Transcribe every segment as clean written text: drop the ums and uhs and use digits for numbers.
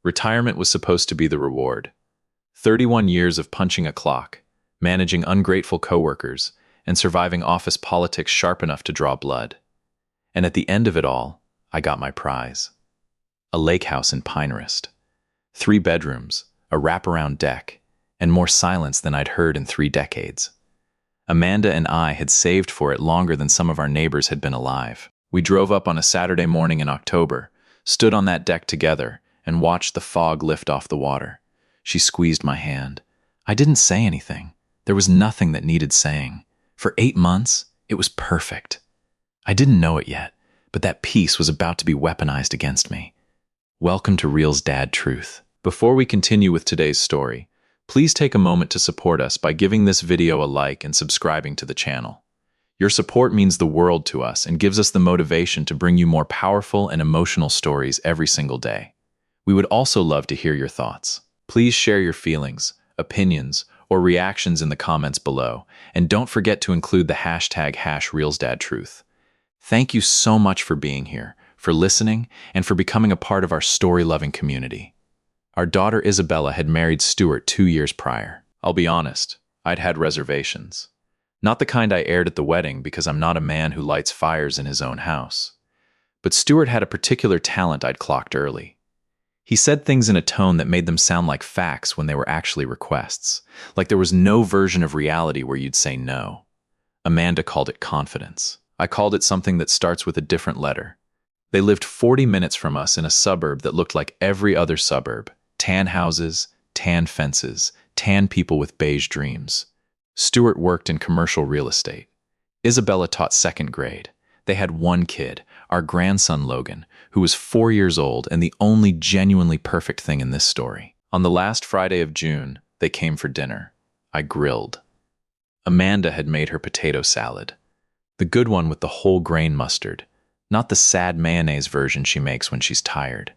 Retirement was supposed to be the reward. 31 years of punching a clock, managing ungrateful coworkers, and surviving office politics sharp enough to draw blood. And at the end of it all, I got my prize. A lake house in Pinehurst. 3 bedrooms, a wraparound deck, and more silence than I'd heard in 3 decades. Amanda and I had saved for it longer than some of our neighbors had been alive. We drove up on a Saturday morning in October, stood on that deck together, and watched the fog lift off the water. She squeezed my hand. I didn't say anything. There was nothing that needed saying. For 8 months, it was perfect. I didn't know it yet, but that peace was about to be weaponized against me. Welcome to Real's Dad Truth. Before we continue with today's story, please take a moment to support us by giving this video a like and subscribing to the channel. Your support means the world to us and gives us the motivation to bring you more powerful and emotional stories every single day. We would also love to hear your thoughts. Please share your feelings, opinions, or reactions in the comments below, and don't forget to include the hashtag #RealsDadTruth. Thank you so much for being here, for listening, and for becoming a part of our story-loving community. Our daughter Isabella had married Stuart 2 years prior. I'll be honest, I'd had reservations. Not the kind I aired at the wedding because I'm not a man who lights fires in his own house. But Stuart had a particular talent I'd clocked early. He said things in a tone that made them sound like facts when they were actually requests, like there was no version of reality where you'd say no. Amanda called it confidence. I called it something that starts with a different letter. They lived 40 minutes from us in a suburb that looked like every other suburb. Tan houses, tan fences, tan people with beige dreams. Stuart worked in commercial real estate. Isabella taught 2nd grade. They had 1 kid, our grandson Logan, who was 4 years old and the only genuinely perfect thing in this story. On the last Friday of June, they came for dinner. I grilled. Amanda had made her potato salad. The good one with the whole grain mustard, not the sad mayonnaise version she makes when she's tired.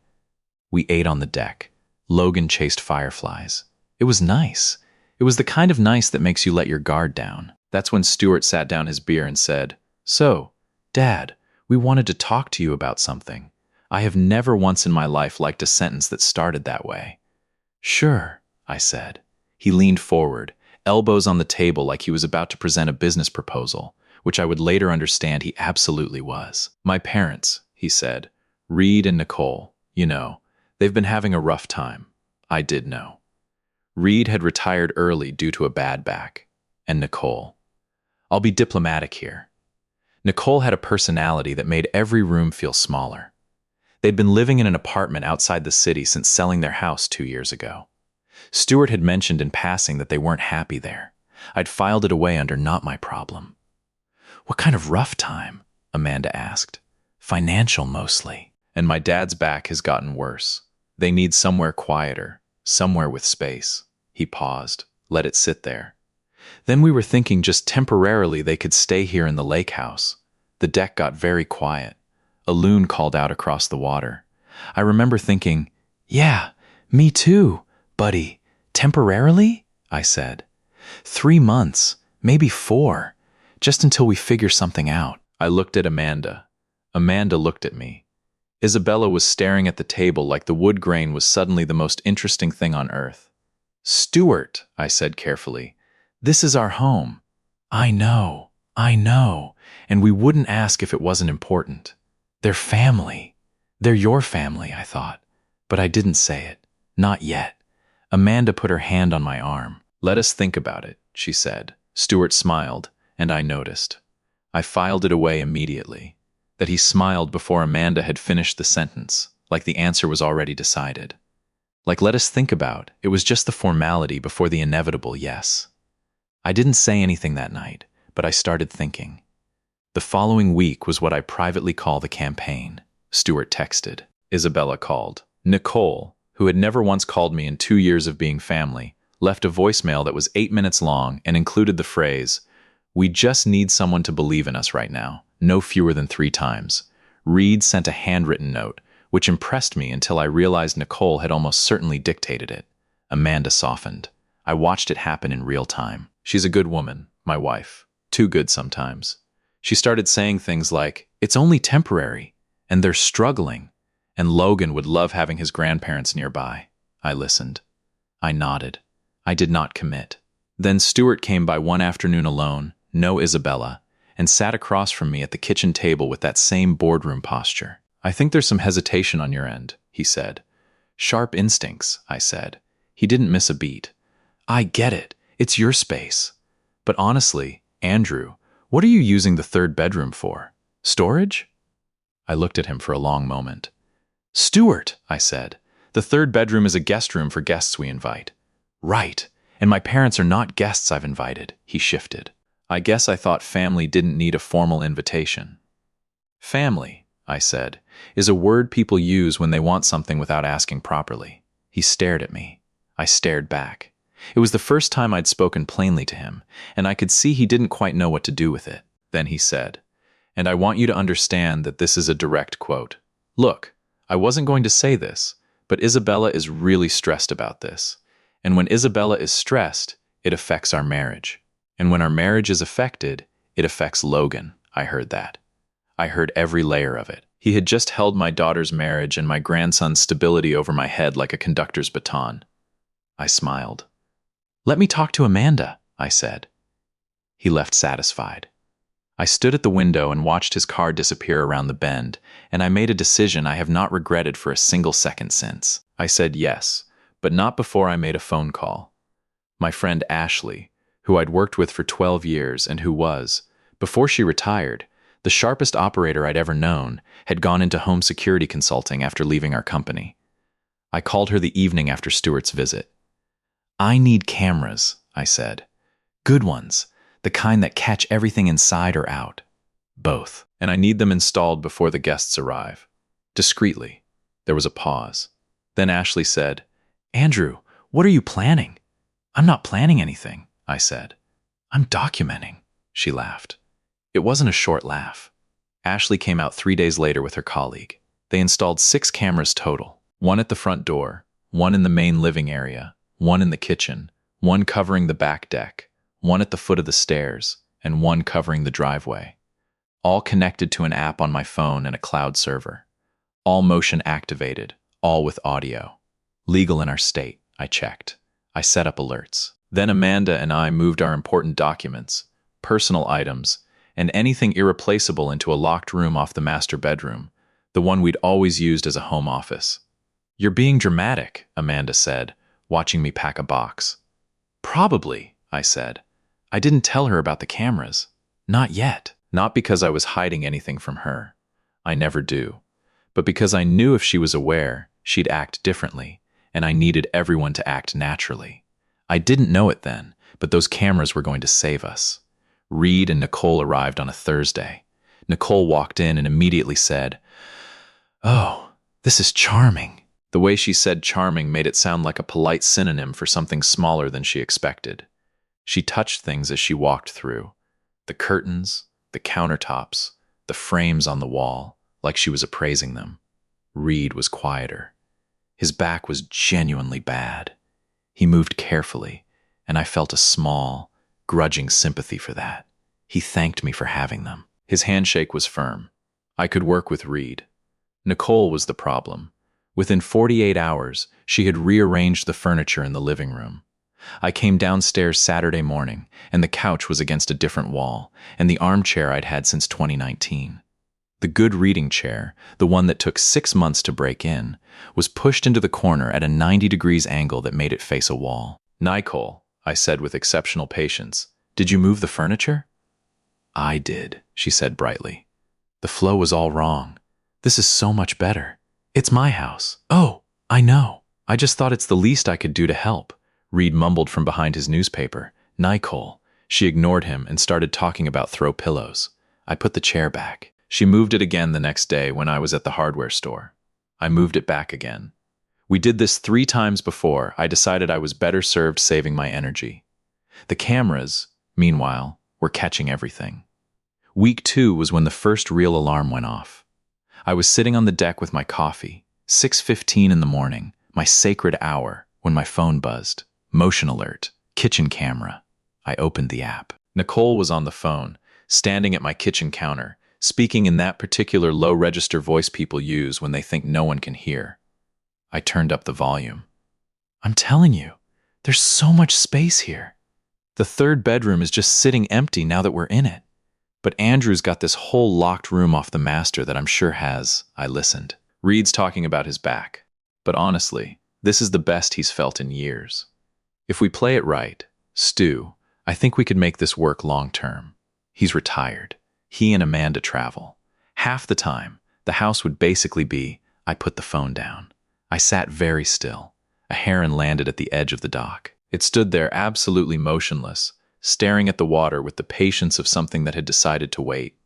We ate on the deck. Logan chased fireflies. It was nice. It was the kind of nice that makes you let your guard down. That's when Stuart sat down his beer and said, "So, Dad, we wanted to talk to you about something. I have never once in my life liked a sentence that started that way." "Sure," I said. He leaned forward, elbows on the table like he was about to present a business proposal, which I would later understand he absolutely was. "My parents," he said, "Reed and Nicole, they've been having a rough time." I did know. Reed had retired early due to a bad back. And Nicole. I'll be diplomatic here. Nicole had a personality that made every room feel smaller. They'd been living in an apartment outside the city since selling their house 2 years ago. Stuart had mentioned in passing that they weren't happy there. I'd filed it away under not my problem. "What kind of rough time?" Amanda asked. "Financial, mostly. And my dad's back has gotten worse. They need somewhere quieter, somewhere with space." He paused, let it sit there. "Then we were thinking just temporarily they could stay here in the lake house." The deck got very quiet. A loon called out across the water. I remember thinking, "Yeah, me too, buddy. Temporarily?" I said. 3 months, maybe 4, just until we figure something out." I looked at Amanda. Amanda looked at me. Isabella was staring at the table like the wood grain was suddenly the most interesting thing on earth. "Stuart," I said carefully, "this is our home." I know, and we wouldn't ask if it wasn't important. They're family. They're your family, I thought. But I didn't say it. Not yet. Amanda put her hand on my arm. "Let us think about it," she said. Stuart smiled, and I noticed. I filed it away immediately. That he smiled before Amanda had finished the sentence, like the answer was already decided. Like "let us think about," it was just the formality before the inevitable yes. I didn't say anything that night, but I started thinking. The following week was what I privately call the campaign. Stuart texted. Isabella called. Nicole, who had never once called me in 2 years of being family, left a voicemail that was 8 minutes long and included the phrase, "We just need someone to believe in us right now," no fewer than 3 times. Reed sent a handwritten note, which impressed me until I realized Nicole had almost certainly dictated it. Amanda softened. I watched it happen in real time. She's a good woman, my wife. Too good sometimes. She started saying things like, "It's only temporary," and "they're struggling," And Logan would love having his grandparents nearby. I listened. I nodded. I did not commit. Then Stuart came by one afternoon alone, no Isabella, and sat across from me at the kitchen table with that same boardroom posture. "I think there's some hesitation on your end," he said. "Sharp instincts," I said. He didn't miss a beat. "I get it. It's your space. But honestly, Andrew, what are you using the third bedroom for? Storage?" I looked at him for a long moment. "Stuart," I said, "the third bedroom is a guest room for guests we invite." "Right. And my parents are not guests I've invited," he shifted. I guess I thought family didn't need a formal invitation. "Family," I said, "is a word people use when they want something without asking properly." He stared at me. I stared back. It was the first time I'd spoken plainly to him, and I could see he didn't quite know what to do with it. Then he said, "And I want you to understand that this is a direct quote. Look, I wasn't going to say this, but Isabella is really stressed about this. And when Isabella is stressed, it affects our marriage. And when our marriage is affected, it affects Logan." I heard that. I heard every layer of it. He had just held my daughter's marriage and my grandson's stability over my head like a conductor's baton. I smiled. "Let me talk to Amanda," I said. He left satisfied. I stood at the window and watched his car disappear around the bend, and I made a decision I have not regretted for a single second since. I said yes, but not before I made a phone call. My friend Ashley, who I'd worked with for 12 years and who was, before she retired, the sharpest operator I'd ever known, had gone into home security consulting after leaving our company. I called her the evening after Stuart's visit. "I need cameras," I said. "Good ones, the kind that catch everything inside or out." "Both. And I need them installed before the guests arrive." Discreetly. There was a pause. Then Ashley said, "Andrew, what are you planning?" "I'm not planning anything," I said. "I'm documenting." She laughed. It wasn't a short laugh. Ashley came out 3 days later with her colleague. They installed 6 cameras total, 1 at the front door, 1 in the main living area, 1 in the kitchen, 1 covering the back deck, 1 at the foot of the stairs, and 1 covering the driveway. All connected to an app on my phone and a cloud server. All motion activated, all with audio. Legal in our state, I checked. I set up alerts. Then Amanda and I moved our important documents, personal items, and anything irreplaceable into a locked room off the master bedroom, the one we'd always used as a home office. "You're being dramatic," Amanda said, watching me pack a box. "Probably," I said. I didn't tell her about the cameras. Not yet. Not because I was hiding anything from her. I never do. But because I knew if she was aware, she'd act differently, and I needed everyone to act naturally. I didn't know it then, but those cameras were going to save us. Reed and Nicole arrived on a Thursday. Nicole walked in and immediately said, "Oh, this is charming." The way she said charming made it sound like a polite synonym for something smaller than she expected. She touched things as she walked through. The curtains, the countertops, the frames on the wall, like she was appraising them. Reed was quieter. His back was genuinely bad. He moved carefully, and I felt a small, grudging sympathy for that. He thanked me for having them. His handshake was firm. I could work with Reed. Nicole was the problem. Within 48 hours, she had rearranged the furniture in the living room. I came downstairs Saturday morning, and the couch was against a different wall, and the armchair I'd had since 2019. The good reading chair, the one that took 6 months to break in, was pushed into the corner at a 90 degrees angle that made it face a wall. "Nicole," I said with exceptional patience, "did you move the furniture?" "I did," she said brightly. "The flow was all wrong. This is so much better. It's my house." "Oh, I know. I just thought it's the least I could do to help," Reed mumbled from behind his newspaper. "Nicole." She ignored him and started talking about throw pillows. I put the chair back. She moved it again the next day when I was at the hardware store. I moved it back again. We did this 3 times before I decided I was better served saving my energy. The cameras, meanwhile, were catching everything. Week 2 was when the first real alarm went off. I was sitting on the deck with my coffee, 6:15 in the morning, my sacred hour, when my phone buzzed. Motion alert, kitchen camera. I opened the app. Nicole was on the phone, standing at my kitchen counter, speaking in that particular low-register voice people use when they think no one can hear. I turned up the volume. I'm telling you, there's so much space here. The third bedroom is just sitting empty now that we're in it. But Andrew's got this whole locked room off the master that I'm sure has. I listened. Reed's talking about his back. But honestly, this is the best he's felt in years. If we play it right, Stu, I think we could make this work long term. He's retired. He and Amanda travel. Half the time, the house would basically be, I put the phone down. I sat very still. A heron landed at the edge of the dock. It stood there absolutely motionless, staring at the water with the patience of something that had decided to wait.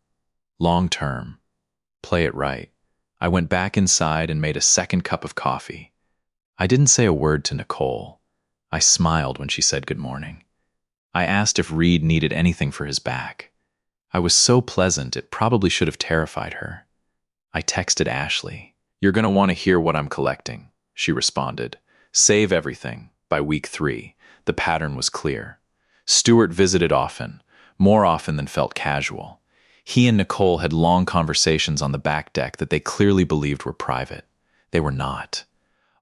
Long term. Play it right. I went back inside and made a second cup of coffee. I didn't say a word to Nicole. I smiled when she said good morning. I asked if Reed needed anything for his back. I was so pleasant it probably should have terrified her. I texted Ashley. You're going to want to hear what I'm collecting, she responded. Save everything. By week 3, the pattern was clear. Stuart visited often, more often than felt casual. He and Nicole had long conversations on the back deck that they clearly believed were private. They were not.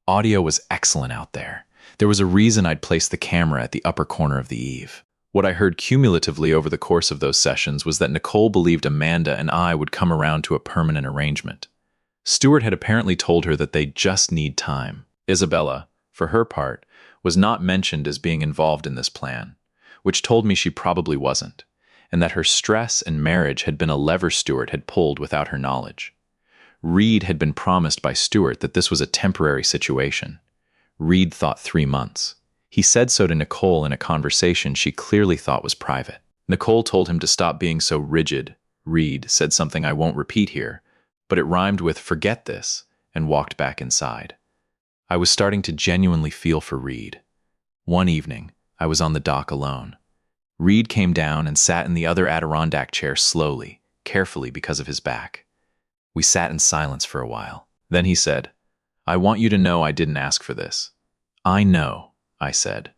Audio was excellent out there. There was a reason I'd placed the camera at the upper corner of the eave. What I heard cumulatively over the course of those sessions was that Nicole believed Amanda and I would come around to a permanent arrangement. Stuart had apparently told her that they just need time. Isabella, for her part, was not mentioned as being involved in this plan, which told me she probably wasn't, and that her stress and marriage had been a lever Stuart had pulled without her knowledge. Reed had been promised by Stuart that this was a temporary situation. Reed thought 3 months. He said so to Nicole in a conversation she clearly thought was private. Nicole told him to stop being so rigid. Reed said something I won't repeat here, but it rhymed with forget this, and walked back inside. I was starting to genuinely feel for Reed. One evening, I was on the dock alone. Reed came down and sat in the other Adirondack chair slowly, carefully because of his back. We sat in silence for a while. Then he said, I want you to know I didn't ask for this. I know, I said.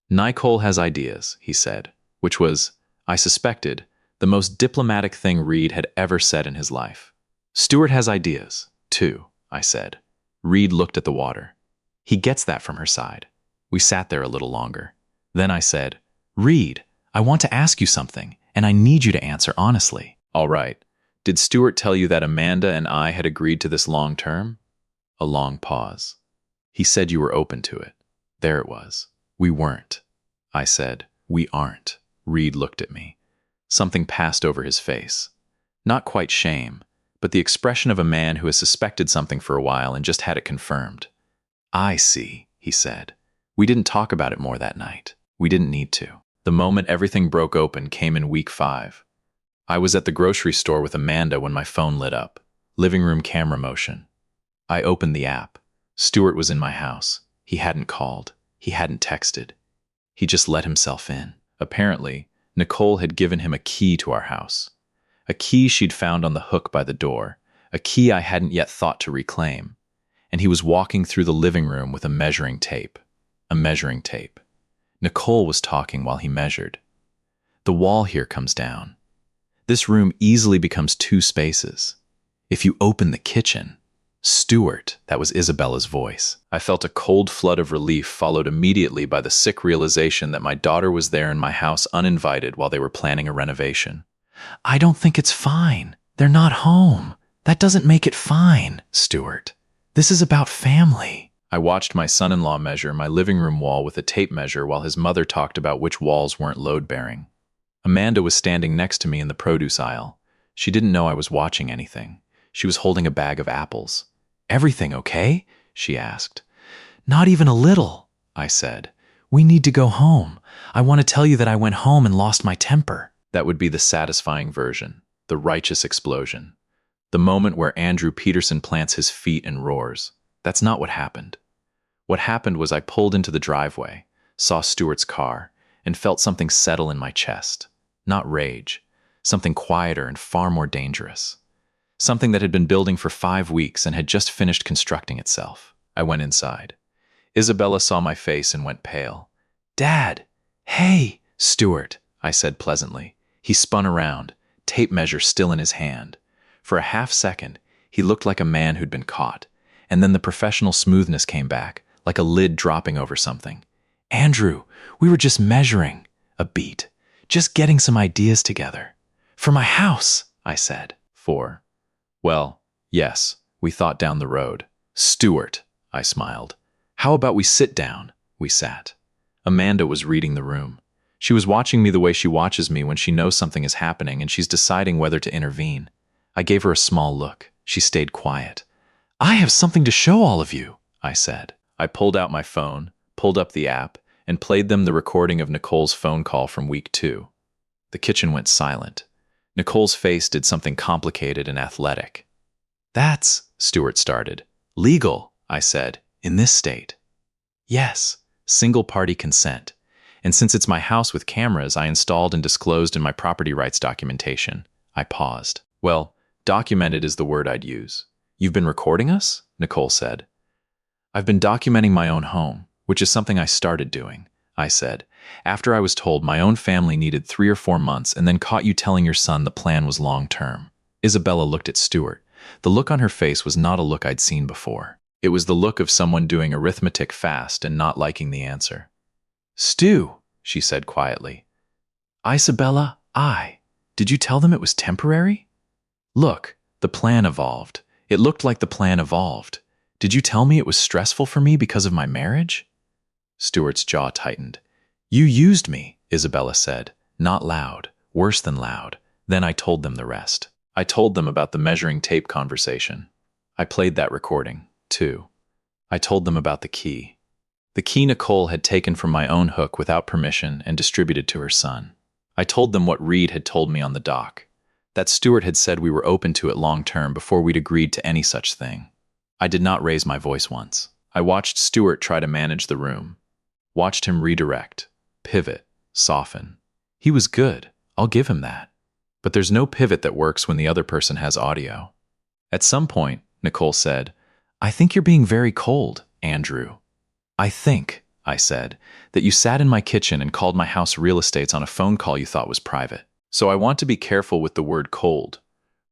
Nicole has ideas, he said, which was, I suspected, the most diplomatic thing Reed had ever said in his life. Stuart has ideas, too, I said. Reed looked at the water. He gets that from her side. We sat there a little longer. Then I said, Reed, I want to ask you something, and I need you to answer honestly. All right. Did Stuart tell you that Amanda and I had agreed to this long term? A long pause. He said you were open to it. There it was. We weren't. I said, we aren't. Reed looked at me. Something passed over his face. Not quite shame, but the expression of a man who has suspected something for a while and just had it confirmed. I see, he said. We didn't talk about it more that night. We didn't need to. The moment everything broke open came in week 5. I was at the grocery store with Amanda when my phone lit up. Living room camera motion. I opened the app. Stuart was in my house. He hadn't called. He hadn't texted. He just let himself in. Apparently, Nicole had given him a key to our house. A key she'd found on the hook by the door. A key I hadn't yet thought to reclaim. And he was walking through the living room with a measuring tape. A measuring tape. Nicole was talking while he measured. The wall here comes down. This room easily becomes 2 spaces. If you open the kitchen, Stuart, that was Isabella's voice. I felt a cold flood of relief followed immediately by the sick realization that my daughter was there in my house uninvited while they were planning a renovation. I don't think it's fine. They're not home. That doesn't make it fine, Stuart. This is about family. I watched my son-in-law measure my living room wall with a tape measure while his mother talked about which walls weren't load-bearing. Amanda was standing next to me in the produce aisle. She didn't know I was watching anything. She was holding a bag of apples. Everything okay? She asked. Not even a little, I said. We need to go home. I want to tell you that I went home and lost my temper. That would be the satisfying version, the righteous explosion. The moment where Andrew Peterson plants his feet and roars. That's not what happened. What happened was I pulled into the driveway, saw Stuart's car, and felt something settle in my chest. Not rage, something quieter and far more dangerous. Something that had been building for 5 weeks and had just finished constructing itself. I went inside. Isabella saw my face and went pale. Dad! Hey, Stuart, I said pleasantly. He spun around. tape measure still in his hand. For a half second, he looked like a man who'd been caught, and then the professional smoothness came back, like a lid dropping over something. "Andrew, we were just measuring." A beat. "Just getting some ideas together." "For my house," I said. "For?" "Well, yes, we thought down the road." "Stuart," I smiled. "How about we sit down?" We sat. Amanda was reading the room. She was watching me the way she watches me when she knows something is happening and she's deciding whether to intervene. I gave her a small look. She stayed quiet. "I have something to show all of you," I said. I pulled out my phone, pulled up the app, and played them the recording of Nicole's phone call from week 2. The kitchen went silent. Nicole's face did something complicated and athletic. "That's," Stuart started. "Legal," I said, "in this state." "Yes, single-party consent. And since it's my house with cameras, I installed and disclosed in my property rights documentation." I paused. "Well, documented is the word I'd use." "You've been recording us?" Nicole said. "I've been documenting my own home, which is something I started doing," I said, "after I was told my own family needed 3 or 4 months and then caught you telling your son the plan was long-term." Isabella looked at Stuart. The look on her face was not a look I'd seen before. It was the look of someone doing arithmetic fast and not liking the answer. "Stu," she said quietly. "Isabella, did you tell them it was temporary?" "Look, the plan evolved. It looked like the plan evolved. Did you tell me it was stressful for me because of my marriage?" Stuart's jaw tightened. "You used me," Isabella said, not loud, worse than loud. Then I told them the rest. I told them about the measuring tape conversation. I played that recording, too. I told them about the key. The key Nicole had taken from my own hook without permission and distributed to her son. I told them what Reed had told me on the dock, that Stuart had said we were open to it long-term before we'd agreed to any such thing. I did not raise my voice once. I watched Stuart try to manage the room, watched him redirect, pivot, soften. He was good, I'll give him that. But there's no pivot that works when the other person has audio. At some point, Nicole said, "I think you're being very cold, Andrew." "I think," I said, "that you sat in my kitchen and called my house real estates on a phone call you thought was private. So I want to be careful with the word cold."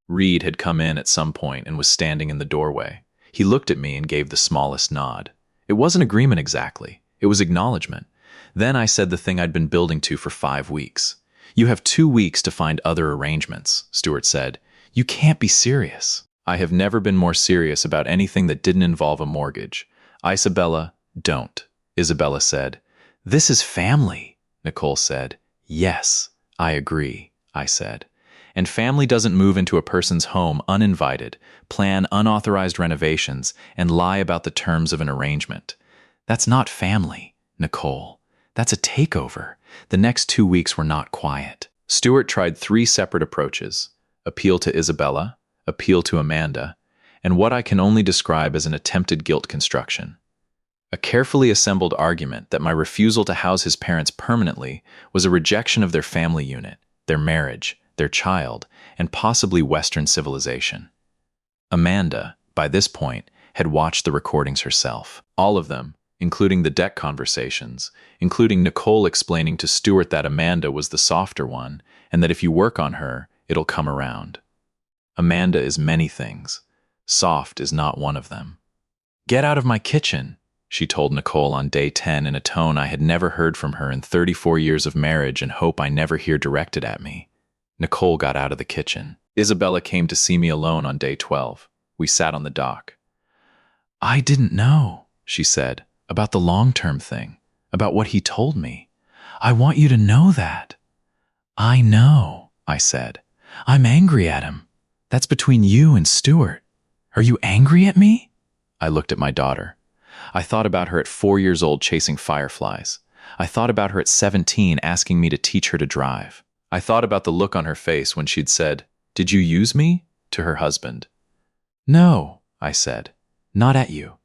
Reed had come in at some point and was standing in the doorway. He looked at me and gave the smallest nod. It wasn't agreement exactly. It was acknowledgement. Then I said the thing I'd been building to for 5 weeks. "You have 2 weeks to find other arrangements," Stuart said. "You can't be serious." I have never been more serious about anything that didn't involve a mortgage. "Isabella, don't," Isabella said. "This is family," Nicole said. "Yes, I agree," I said. "And family doesn't move into a person's home uninvited, plan unauthorized renovations, and lie about the terms of an arrangement. That's not family, Nicole. That's a takeover." The next 2 weeks were not quiet. Stuart tried 3 separate approaches: appeal to Isabella, appeal to Amanda, and what I can only describe as an attempted guilt construction. A carefully assembled argument that my refusal to house his parents permanently was a rejection of their family unit, their marriage, their child, and possibly Western civilization. Amanda, by this point, had watched the recordings herself. All of them, including the deck conversations, including Nicole explaining to Stuart that Amanda was the softer one, and that if you work on her, it'll come around. Amanda is many things. Soft is not one of them. "Get out of my kitchen," she told Nicole on day 10 in a tone I had never heard from her in 34 years of marriage and hope I never hear directed at me. Nicole got out of the kitchen. Isabella came to see me alone on day 12. We sat on the dock. "I didn't know," she said, "about the long-term thing, about what he told me. I want you to know that." "I know," I said. "I'm angry at him. That's between you and Stuart. Are you angry at me?" I looked at my daughter. I thought about her at 4 years old chasing fireflies. I thought about her at 17 asking me to teach her to drive. I thought about the look on her face when she'd said, "Did you use me?" to her husband. "No," I said, "not at you."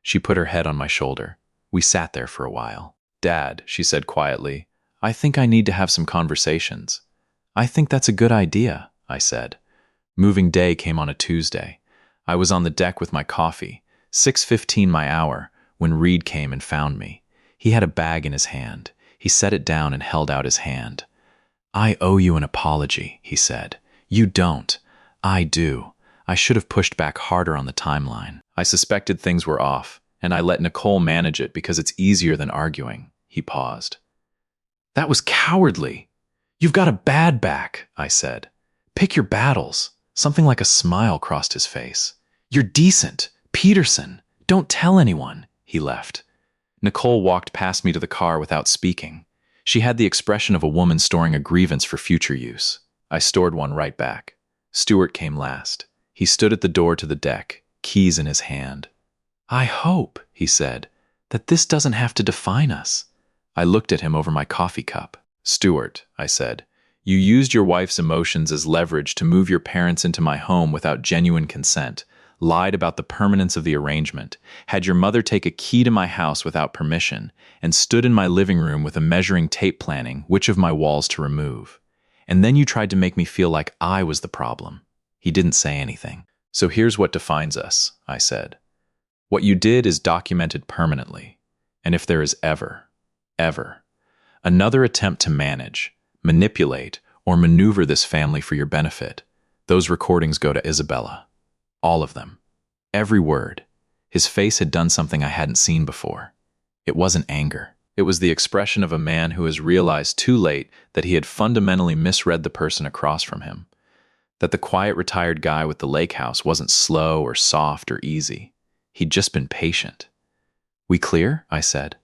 She put her head on my shoulder. We sat there for a while. "Dad," she said quietly, "I think I need to have some conversations." "I think that's a good idea," I said. Moving day came on a Tuesday. I was on the deck with my coffee, 6:15 my hour, when Reed came and found me. He had a bag in his hand. He set it down and held out his hand. "I owe you an apology," he said. You don't. I do. I should have pushed back harder on the timeline. I suspected things were off, and I let Nicole manage it because it's easier than arguing. He paused. That was cowardly. You've got a bad back, I said. Pick your battles. Something like a smile crossed his face. You're decent. Peterson. Don't tell anyone. He left. Nicole walked past me to the car without speaking. She had the expression of a woman storing a grievance for future use. I stored one right back. Stuart came last. He stood at the door to the deck, keys in his hand. I hope, he said, that this doesn't have to define us. I looked at him over my coffee cup. Stuart, I said, you used your wife's emotions as leverage to move your parents into my home without genuine consent, lied about the permanence of the arrangement, had your mother take a key to my house without permission, and stood in my living room with a measuring tape planning which of my walls to remove. And then you tried to make me feel like I was the problem. He didn't say anything. So here's what defines us, I said. What you did is documented permanently. And if there is ever another attempt to manage, manipulate, or maneuver this family for your benefit, those recordings go to Isabella. All of them. Every word. His face had done something I hadn't seen before. It wasn't anger. It was the expression of a man who has realized too late that he had fundamentally misread the person across from him. That the quiet, retired guy with the lake house wasn't slow or soft or easy. He'd just been patient. We clear? I said.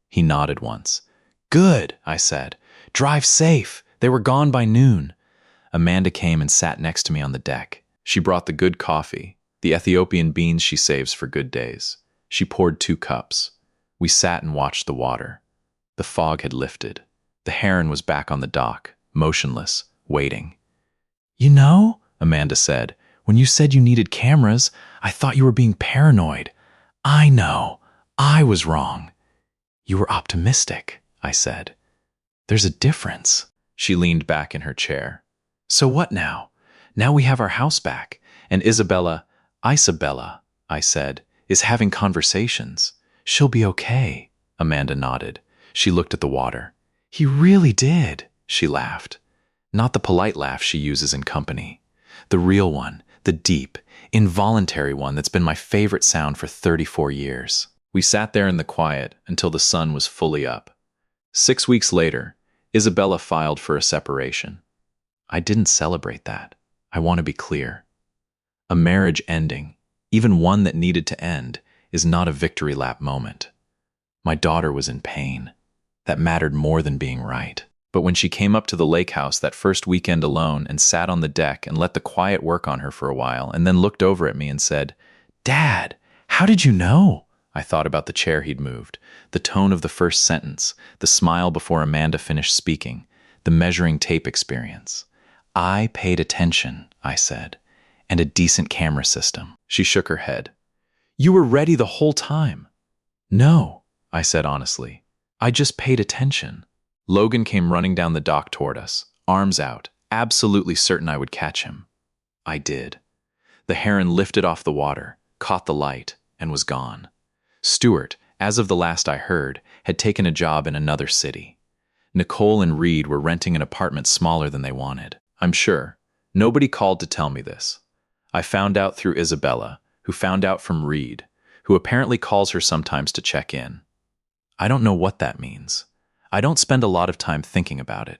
He nodded once. Good, I said. Drive safe. They were gone by noon. Amanda came and sat next to me on the deck. She brought the good coffee, the Ethiopian beans she saves for good days. She poured 2 cups. We sat and watched the water. The fog had lifted. The heron was back on the dock, motionless, waiting. You know, Amanda said, when you said you needed cameras, I thought you were being paranoid. I know. I was wrong. You were optimistic, I said. There's a difference. She leaned back in her chair. So what now? Now we have our house back, and Isabella, I said, is having conversations. She'll be okay. Amanda nodded. She looked at the water. He really did, she laughed. Not the polite laugh she uses in company. The real one, the deep, involuntary one that's been my favorite sound for 34 years. We sat there in the quiet until the sun was fully up. 6 weeks later, Isabella filed for a separation. I didn't celebrate that. I want to be clear. A marriage ending, even one that needed to end, is not a victory lap moment. My daughter was in pain. That mattered more than being right. But when she came up to the lake house that first weekend alone and sat on the deck and let the quiet work on her for a while and then looked over at me and said, Dad, how did you know? I thought about the chair he'd moved, the tone of the first sentence, the smile before Amanda finished speaking, the measuring tape experience. I paid attention, I said, and a decent camera system. She shook her head. You were ready the whole time. No, I said honestly. I just paid attention. Logan came running down the dock toward us, arms out, absolutely certain I would catch him. I did. The heron lifted off the water, caught the light, and was gone. Stuart, as of the last I heard, had taken a job in another city. Nicole and Reed were renting an apartment smaller than they wanted. I'm sure. Nobody called to tell me this. I found out through Isabella, who found out from Reed, who apparently calls her sometimes to check in. I don't know what that means. I don't spend a lot of time thinking about it.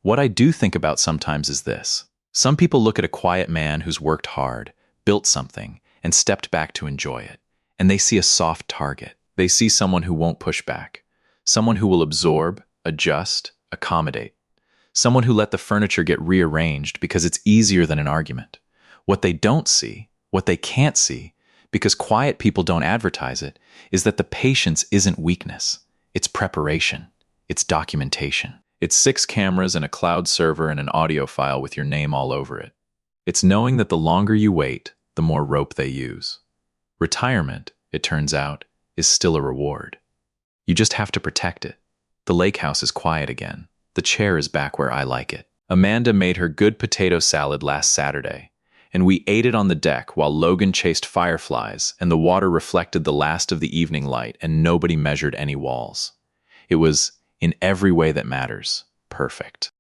What I do think about sometimes is this. Some people look at a quiet man who's worked hard, built something, and stepped back to enjoy it, and they see a soft target. They see someone who won't push back, someone who will absorb, adjust, accommodate, someone who let the furniture get rearranged because it's easier than an argument. What they don't see, what they can't see, because quiet people don't advertise it, is that the patience isn't weakness. It's preparation. It's documentation. It's 6 cameras and a cloud server and an audio file with your name all over it. It's knowing that the longer you wait, the more rope they use. Retirement, it turns out, is still a reward. You just have to protect it. The lake house is quiet again. The chair is back where I like it. Amanda made her good potato salad last Saturday, and we ate it on the deck while Logan chased fireflies and the water reflected the last of the evening light and nobody measured any walls. It was, in every way that matters, perfect.